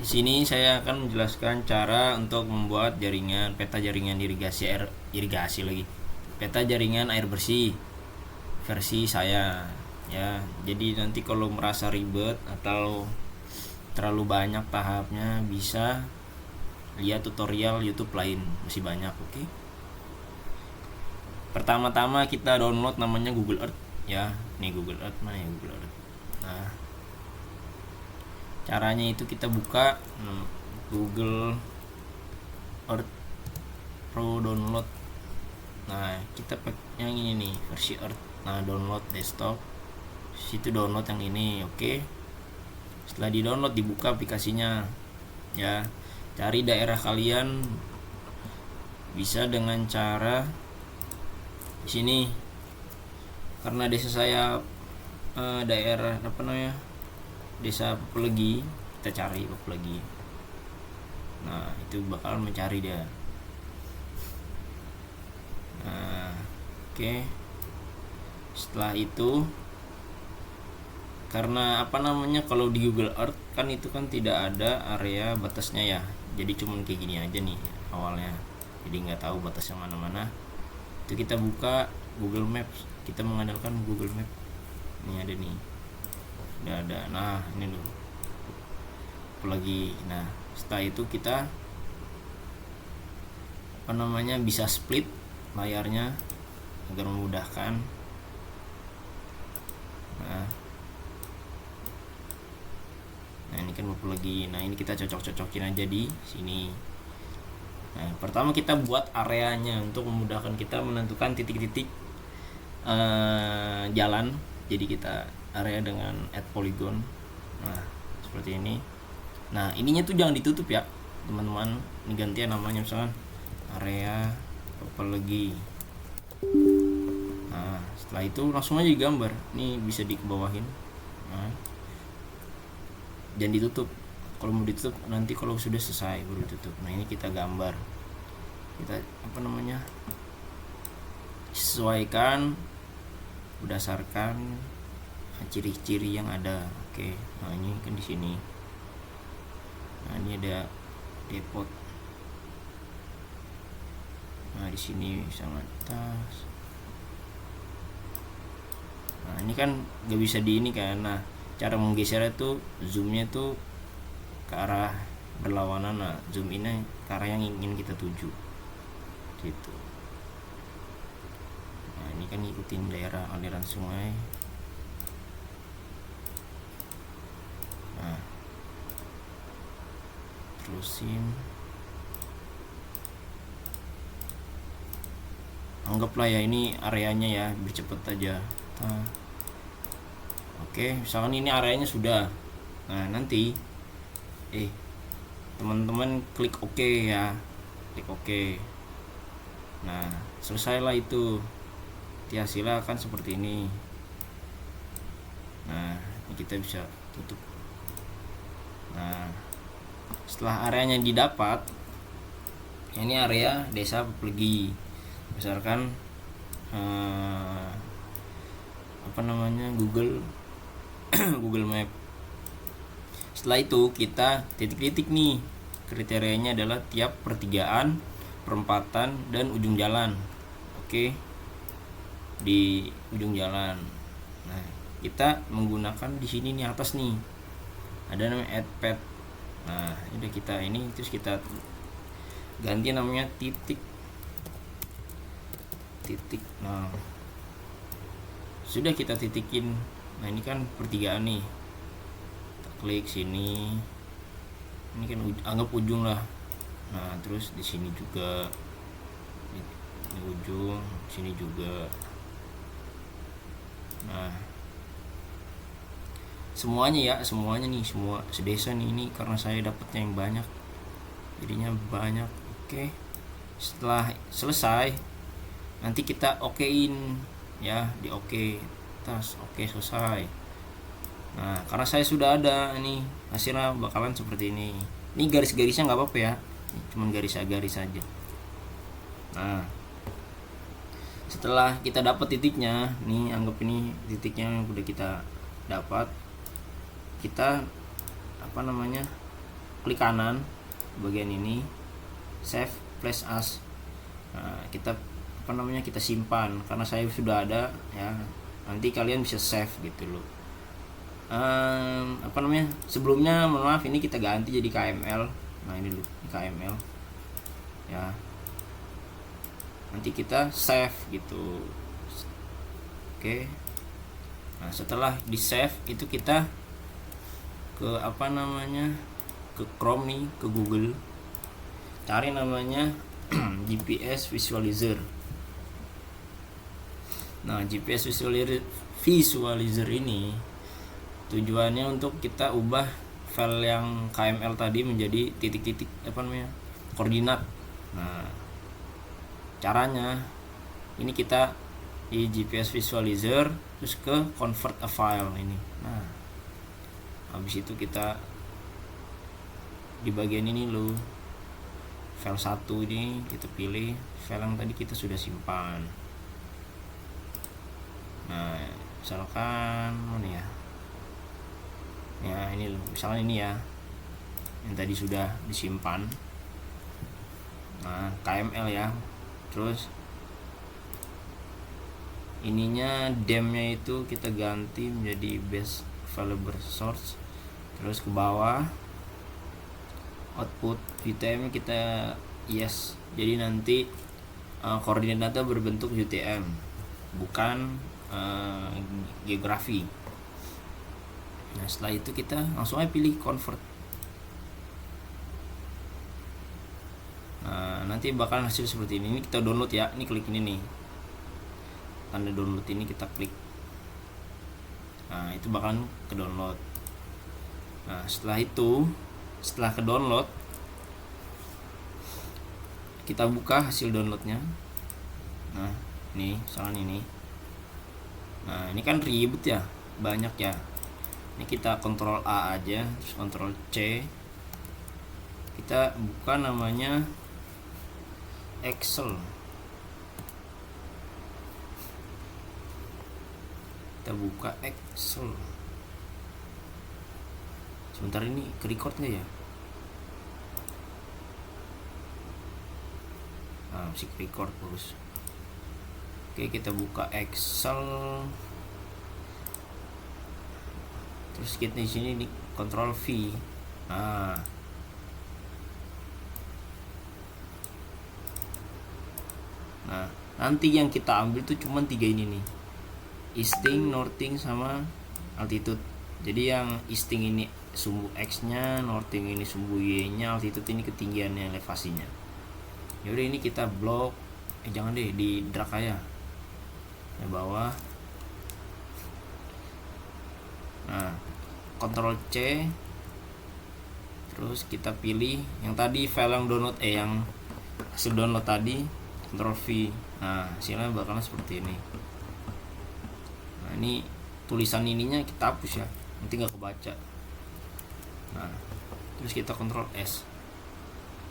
Di sini saya akan menjelaskan cara untuk membuat jaringan peta jaringan irigasi lagi. Peta jaringan air bersih versi saya ya. Jadi nanti kalau merasa ribet atau terlalu banyak tahapnya bisa lihat tutorial YouTube lain, masih banyak. Oke. Pertama-tama kita download namanya Google Earth ya. Nih Google Earth, mana ya Google Earth. Nah, caranya itu kita buka Google Earth Pro download. Nah, kita pakai yang ini nih, versi Earth. Nah, download desktop. Situ download yang ini, oke. Setelah di-download dibuka aplikasinya. Ya. Cari daerah kalian bisa dengan cara di sini. Karena desa saya daerah apa namanya? Desa Papelegi, kita cari Papelegi. Nah, itu bakal mencari dia. Nah, oke. Setelah itu, karena apa namanya, kalau di Google Earth kan itu kan tidak ada area batasnya ya. Jadi cuman kayak gini aja nih awalnya. Jadi nggak tahu batasnya mana-mana. Itu kita buka Google Maps. Kita mengandalkan Google Maps. Ini ada nih. Udah ada. Nah, ini dulu. Apalagi. Nah, setelah itu kita apa namanya, bisa split layarnya agar memudahkan. Nah, ini kan lagi. Nah, ini kita cocok-cocokin aja di sini. Nah, pertama kita buat areanya untuk memudahkan kita menentukan titik-titik jalan. Jadi kita area dengan add polygon. Nah, seperti ini. Nah, ininya tuh jangan ditutup ya, teman-teman. Ini gantian namanya, misalkan area apa lagi. Nah, setelah itu langsung aja digambar. Ini bisa dikebawahin. Nah, jangan ditutup. Kalau mau ditutup nanti kalau sudah selesai baru ditutup. Nah, ini kita gambar. Kita apa namanya? Sesuaikan berdasarkan ciri-ciri yang ada. Oke. Nah, ini kan di sini. Nah, ini ada depot. Nah, di sini sangat atas. Nah, ini kan nggak bisa di ini kan. Nah, cara menggesernya tuh zoomnya tuh ke arah berlawanan. Nah, zoom ini ke arah yang ingin kita tuju gitu. Nah, ini kan ngikutin daerah aliran sungai. Nah, terusin. Anggaplah ya ini areanya ya, biar cepet aja. Nah, oke, misalkan ini areanya sudah. Nah, nanti teman-teman klik OK ya. Klik OK. Nah, selesailah itu. Hasilnya akan seperti ini. Nah, ini kita bisa tutup. Nah, setelah areanya didapat, ini area desa Papelegi. Misalkan apa namanya, Google Google Map. Setelah itu kita titik-titik nih. Kriterianya adalah tiap pertigaan, perempatan, dan ujung jalan. Oke. Di ujung jalan. Nah, kita menggunakan di sini nih atas nih. Ada namanya add pad. Nah, udah kita ini terus kita ganti namanya titik. Nah, sudah kita titikin. Nah, ini kan pertigaan nih. Kita klik sini. Ini kan anggap ujung lah. Nah, terus di sini juga. Ini ujung, sini juga. Nah, semuanya nih, semua sedesa nih. Ini karena saya dapatnya yang banyak, jadinya banyak. Oke. Setelah selesai, nanti kita okein ya, di oke. Tas oke, selesai. Nah, karena saya sudah ada ini, hasilnya bakalan seperti ini. Ini garis-garisnya nggak apa-apa ya, cuman garis-garis saja. Nah, setelah kita dapat titiknya, nih anggap ini titiknya yang udah kita dapat, kita apa namanya, klik kanan bagian ini, save place as. Nah, kita kita simpan karena saya sudah ada ya, nanti kalian bisa save gitu loh. Sebelumnya mohon maaf, ini kita ganti jadi KML. Nah ini dulu KML ya, nanti kita save gitu. Oke. Nah setelah di save itu kita ke ke Chrome nih, ke Google, cari namanya GPS Visualizer. Nah GPS Visualizer ini tujuannya untuk kita ubah file yang KML tadi menjadi titik-titik koordinat. Nah caranya ini kita di GPS Visualizer terus ke convert a file ini. Nah habis itu kita di bagian ini loh, file 1 ini kita pilih file yang tadi kita sudah simpan. Nah misalkan mana ya ini loh, misalnya ini ya yang tadi sudah disimpan. Nah KML ya, terus ininya dem-nya itu kita ganti menjadi base available source, terus ke bawah output UTM kita yes, jadi nanti koordinatnya berbentuk UTM bukan geografi. Nah setelah itu kita langsung aja pilih convert. Nah nanti bakal hasil seperti ini kita download ya, ini klik ini nih, tanda download ini kita klik. Nah itu bakalan ke download. Nah setelah ke download kita buka hasil downloadnya. Nah ini misalnya ini, nah ini kan ribet ya, banyak ya. Ini kita Ctrl A aja, terus Ctrl C, kita buka namanya Excel. Kita buka Excel. Sebentar, ini ke record nggak ya? Nah, masih ke record terus. Oke, kita buka Excel. Terus kita di sini di Ctrl V. Nah, nanti yang kita ambil tuh cuma 3 ini nih. Easting, northing, sama altitude. Jadi yang easting ini sumbu X-nya, northing ini sumbu Y-nya, altitude ini ketinggiannya, elevasinya. Yaudah ini kita blok. Jangan deh, di drag aja ke bawah. Nah, Ctrl C, terus kita pilih yang tadi file yang download, yang hasil download tadi, Ctrl V. Nah, hasilnya bakalan seperti ini. Nah, ini tulisan ininya kita hapus ya, nanti nggak kebaca. Nah, terus kita Ctrl S.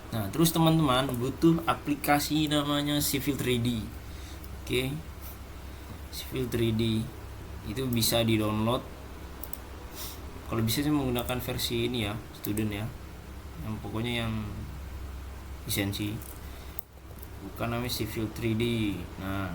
Nah, terus teman-teman butuh aplikasi namanya Civil 3D. Oke. Civil 3D itu bisa di-download. Kalau bisa sih menggunakan versi ini ya, student ya. Yang pokoknya yang lisensi. Bukan namanya Civil 3D. Nah,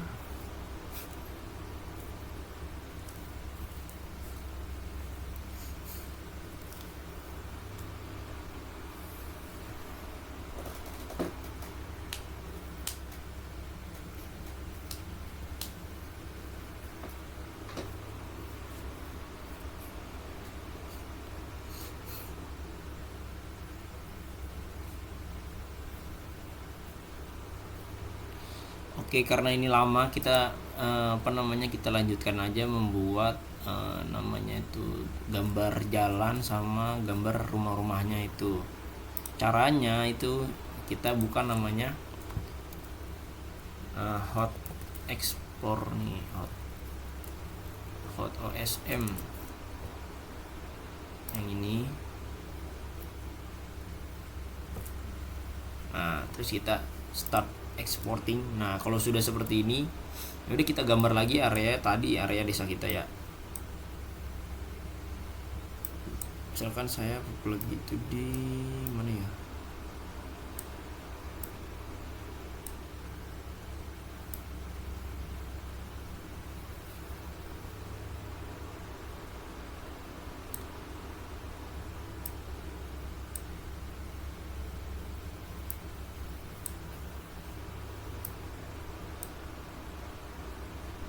oke, karena ini lama kita kita lanjutkan aja membuat namanya itu gambar jalan sama gambar rumah-rumahnya. Itu caranya itu kita buka namanya hot explore nih, hot OSM yang ini. Nah, terus kita start exporting. Nah, kalau sudah seperti ini, jadi kita gambar lagi area tadi, area desa kita ya. Misalkan saya plug itu di mana ya,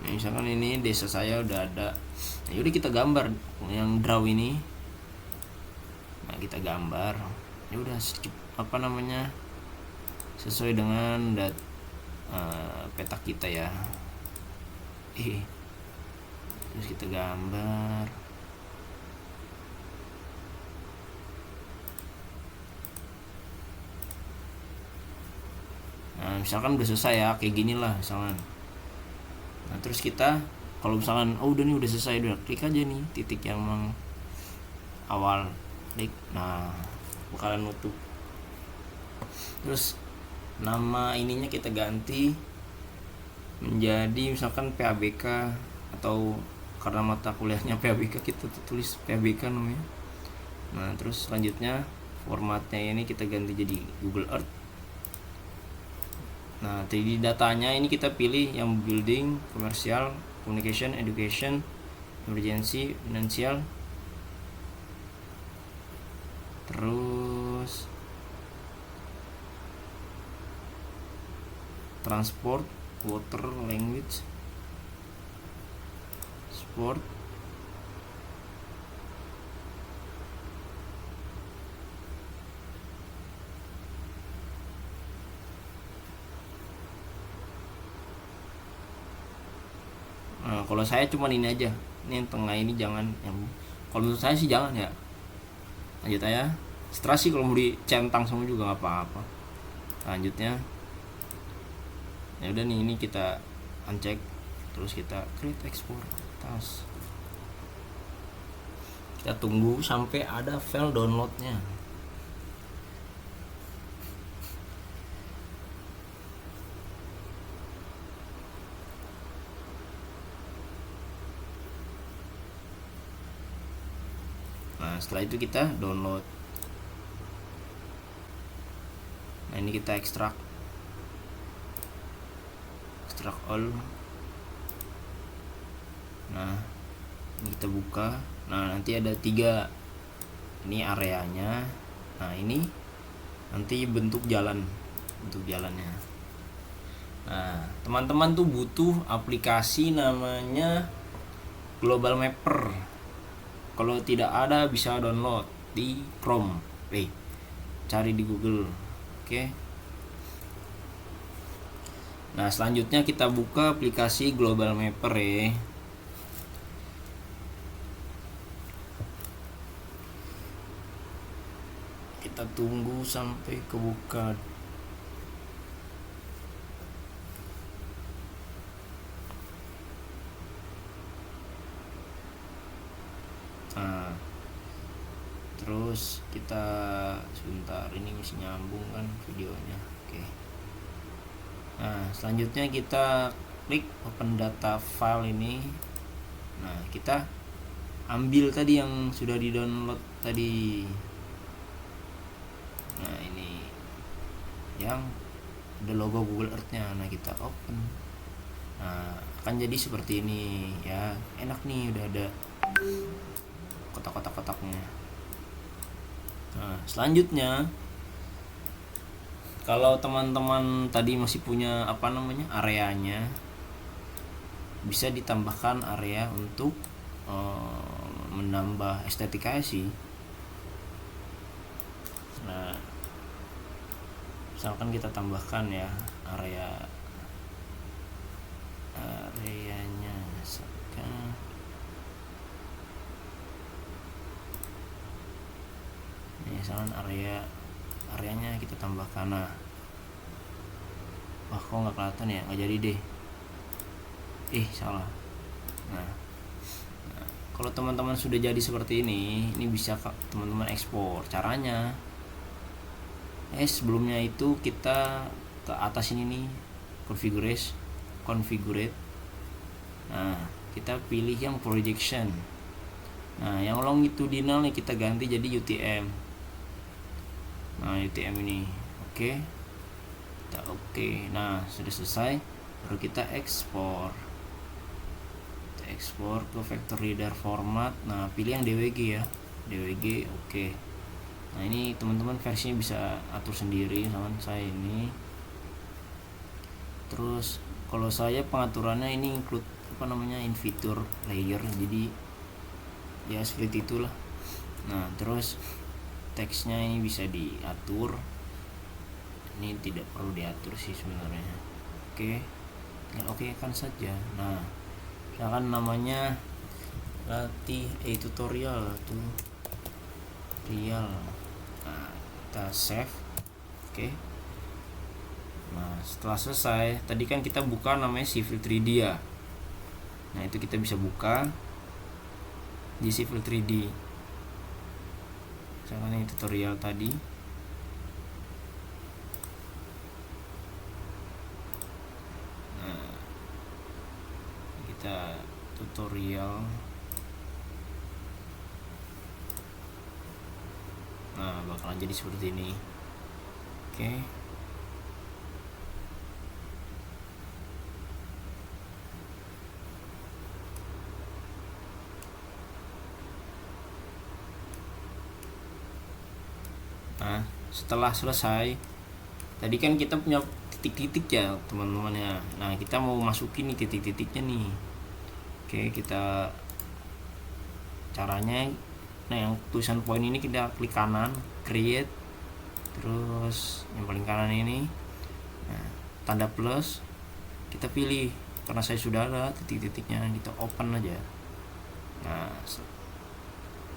misalkan ini desa saya udah ada. Nah, yaudah kita gambar yang draw ini. Nah, kita gambar. Ya udah apa namanya, sesuai dengan peta kita ya. Terus kita gambar. Nah, misalkan udah selesai ya, kayak gini lah misalkan. Nah, terus kita kalau misalkan udah nih, udah selesai, udah klik aja nih titik yang awal, klik. Nah, bakalan nutup. Terus nama ininya kita ganti menjadi misalkan PABK, atau karena mata kuliahnya PABK kita tulis PABK namanya. Nah, terus selanjutnya formatnya ini kita ganti jadi Google Earth. Nah, 3D datanya ini kita pilih yang building, commercial, communication, education, emergency, financial, terus transport, water, language, sport, nah, kalau saya cuma ini aja, ini yang tengah ini jangan, yang kalau menurut saya sih jangan ya. Lanjut aja. Setelah sih kalau mau dicentang semua juga nggak apa-apa. Lanjutnya ya udah nih, ini kita uncheck, terus kita create export task. Kita tunggu sampai ada file downloadnya. Nah, setelah itu kita download. Nah, ini kita ekstrak all. Nah, ini kita buka. Nah, nanti ada 3, ini areanya. Nah, ini nanti bentuk jalannya. Nah, teman-teman tuh butuh aplikasi namanya Global Mapper. Kalau tidak ada bisa download di Chrome. Cari di Google. Oke. Nah, selanjutnya kita buka aplikasi Global Mapper ya. Kita tunggu sampai kebuka. Nah, terus kita sebentar, ini masih nyambung kan videonya. Oke. Nah, selanjutnya kita klik open data file ini. Nah, kita ambil tadi yang sudah di download tadi. Nah, ini yang ada logo Google Earth-nya. Nah, kita open. Nah, akan jadi seperti ini ya. Enak nih, udah ada kotak-kotak-kotaknya. Nah, selanjutnya kalau teman-teman tadi masih punya areanya, bisa ditambahkan area untuk menambah estetika sih. Nah, misalkan kita tambahkan ya areanya, misalkan areanya kita tambahkan. Nah, kok nggak kelihatan ya, nggak jadi deh, salah. Nah, kalau teman-teman sudah jadi seperti ini bisa teman-teman ekspor. Caranya sebelumnya itu kita ke atas ini nih, configure. Nah, kita pilih yang projection. Nah, yang longitudinal nih kita ganti jadi UTM. Nah, UTM ini oke. Kita oke. Nah, sudah selesai. Baru kita ekspor. Kita ekspor ke vector reader format. Nah, pilih yang DWG ya. DWG oke. Nah, ini teman-teman versinya bisa atur sendiri. Sama saya ini. Terus kalau saya pengaturannya ini include in fitur layer, jadi ya seperti itulah. Nah, terus teksnya ini bisa diatur, ini tidak perlu diatur sih sebenarnya. Oke, oke kan saja. Nah, misalkan namanya latih tutorial. Nah, kita save. Oke. Nah, setelah selesai, tadi kan kita buka namanya Civil 3D ya. Nah, itu kita bisa buka di Civil 3D. Misalkan ini tutorial tadi. Nah, kita tutorial. Nah, bakalan jadi seperti ini. Oke. Nah, setelah selesai, tadi kan kita punya titik-titik ya teman-teman ya. Nah, kita mau masukin nih titik-titiknya nih. Oke, kita caranya, nah yang tulisan poin ini kita klik kanan, create, terus yang paling kanan ini, nah, tanda plus, kita pilih. Karena saya sudah ada titik-titiknya, kita open aja. Nah,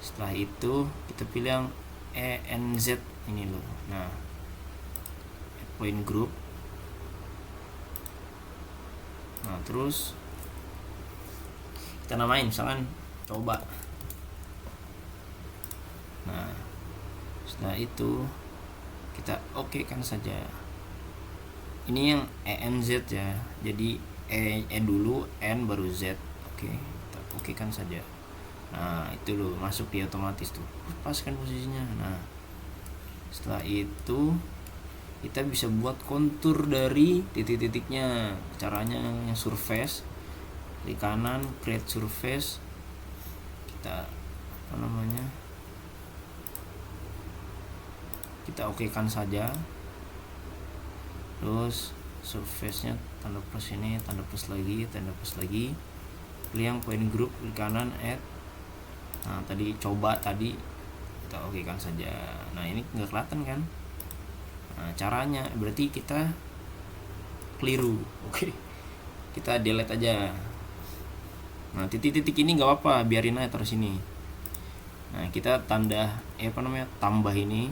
setelah itu kita pilih yang ENZ ini loh. Nah, point group. Nah, terus kita namain misalkan coba. Nah, setelah itu kita oke kan saja. Ini yang ENZ ya, jadi E dulu, N baru Z. Oke, kita oke kan saja. Nah, itu loh, masuk dia otomatis tuh, pas kan posisinya. Nah, setelah itu kita bisa buat kontur dari titik-titiknya. Caranya yang surface, di kanan create surface, kita kita okekan saja. Terus surface nya tanda plus ini, tanda plus lagi, pilih yang point group di kanan, add. Nah, tadi coba tadi kita okekan saja. Nah, ini nggak kelihatan kan. Nah, caranya berarti kita keliru. Oke, kita delete aja. Nah, titik-titik ini nggak apa-apa, biarin aja terus ini. Nah, kita tambah ini,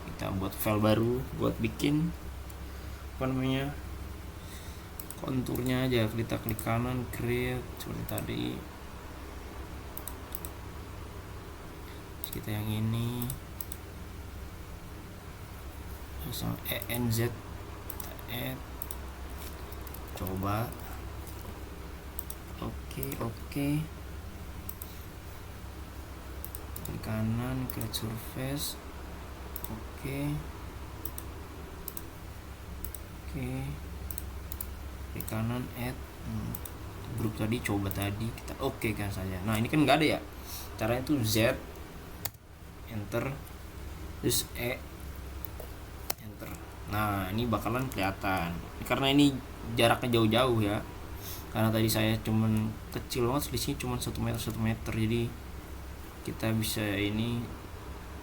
kita buat file baru, buat bikin konturnya aja. Kita klik kanan, create seperti tadi. Terus kita yang ini langsung ENZ, add, coba. Oke, klik kanan, create surface. Oke, klik kanan, add grup tadi, coba tadi, kita oke kan saja. Nah, ini kan nggak ada ya. Caranya itu Z, enter, terus enter. Nah, ini bakalan kelihatan karena ini jaraknya jauh-jauh ya. Karena tadi saya cuman kecil banget, selisihnya cuma 1 meter, jadi kita bisa ini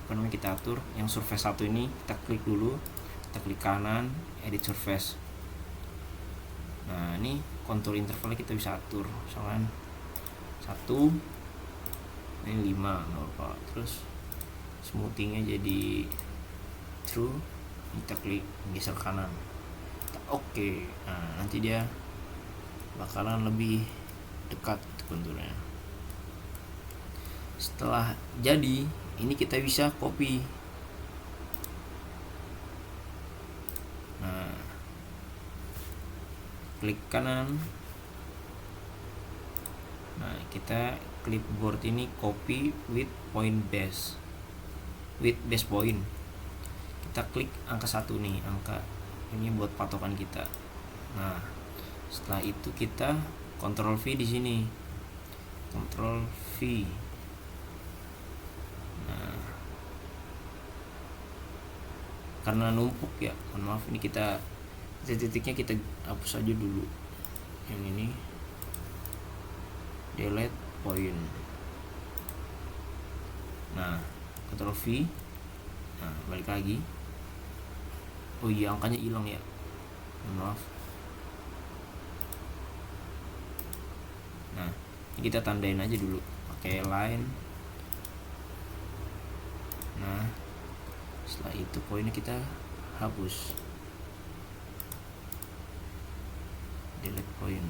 kita atur yang surface 1 ini. Kita klik dulu, kita klik kanan, edit surface. Nah, ini kontur intervalnya kita bisa atur, misalkan 1, ini 5, terus smoothingnya jadi true, kita klik geser kanan, kita oke. Nah, nanti dia bakalan lebih dekat konturnya. Setelah jadi, ini kita bisa copy. Nah, klik kanan, Nah, kita clipboard ini copy with base point. Kita klik angka 1 nih, angka ini buat patokan kita. Nah, setelah itu kita Ctrl V di sini. Ctrl V. Nah, karena numpuk ya, mohon maaf, ini kita titiknya kita hapus aja dulu. Yang ini delete point. Nah, Ctrl V. Nah, balik lagi. Oh iya, angkanya hilang ya, mohon maaf. Nah, ini kita tandain aja dulu pakai line. Nah, setelah itu poinnya kita hapus, delete point.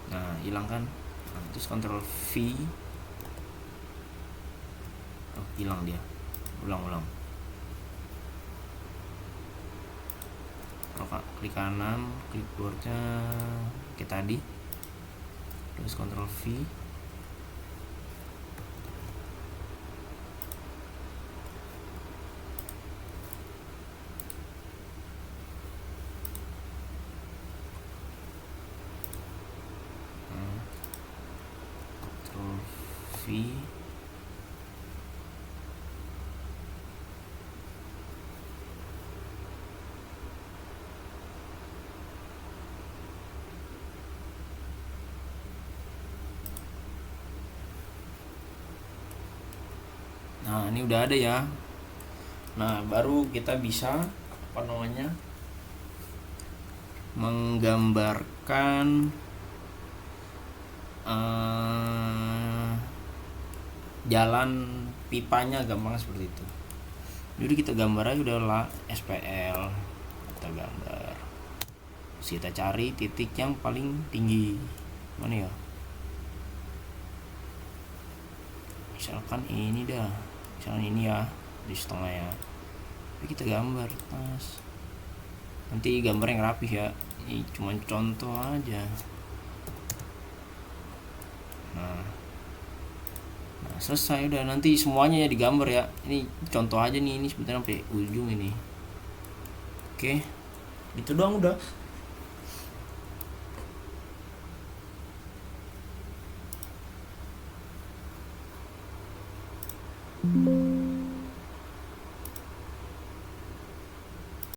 Nah, hilang kan. Nah, terus Ctrl V. Oh, hilang dia. Ulang. Klik kanan, clipboardnya kayak tadi, terus Ctrl V. Ctrl V. Nah, ini udah ada ya. Nah, baru kita bisa menggambarkan jalan pipanya, gampang seperti itu. Jadi kita gambar aja udahlah, SPL kita gambar. Terus kita cari titik yang paling tinggi. Mana ya? Misalkan ini dah. Misalkan ini ya, di setengah ya. Tapi kita gambar pas. Nanti gambar yang rapih ya. Ini cuma contoh aja. Nah, selesai udah, nanti semuanya ya digambar ya. Ini contoh aja nih, ini sebenarnya sampai ujung ini. Oke, itu doang udah.